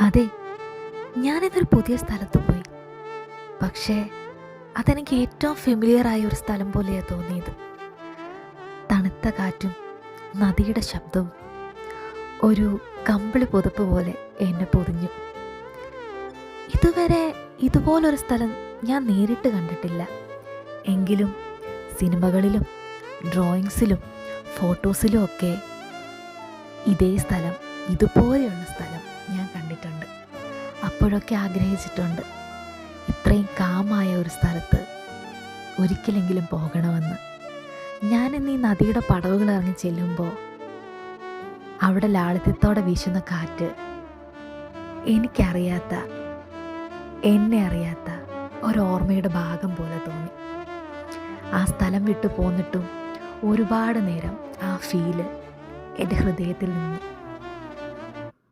അതെ, ഞാനിതൊരു പുതിയ സ്ഥലത്ത് പോയി. പക്ഷേ അതെനിക്ക് ഏറ്റവും ഫെമിലിയറായ ഒരു സ്ഥലം പോലെയാണ് തോന്നിയത്. തണുത്ത കാറ്റും നദിയുടെ ശബ്ദവും ഒരു കമ്പിളി പുതപ്പ് പോലെ എന്നെ പൊതിഞ്ഞു. ഇതുവരെ ഇതുപോലൊരു സ്ഥലം ഞാൻ നേരിട്ട് കണ്ടിട്ടില്ല. എങ്കിലും സിനിമകളിലും ഡ്രോയിങ്സിലും ഫോട്ടോസിലും ഒക്കെ ഇതേ സ്ഥലം, ഇതുപോലെയുള്ള സ്ഥലം ഞാൻ കണ്ടിട്ടുണ്ട്. അപ്പോഴൊക്കെ ആഗ്രഹിച്ചിട്ടുണ്ട് ഇത്രയും കാമായ ഒരു സ്ഥലത്ത് ഒരിക്കലെങ്കിലും പോകണമെന്ന്. ഞാനിന്ന് ഈ നദിയുടെ പടവുകൾ ഇറങ്ങി ചെല്ലുമ്പോൾ അവിടെ ലാളിത്യത്തോടെ വീശുന്ന കാറ്റ് എനിക്കറിയാത്ത, എന്നെ അറിയാത്ത ഒരോർമ്മയുടെ ഭാഗം പോലെ തോന്നി. ആ സ്ഥലം വിട്ടു പോന്നിട്ടും ഒരുപാട് നേരം ആ ഫീല് എൻ്റെ ഹൃദയത്തിൽ നിന്നു.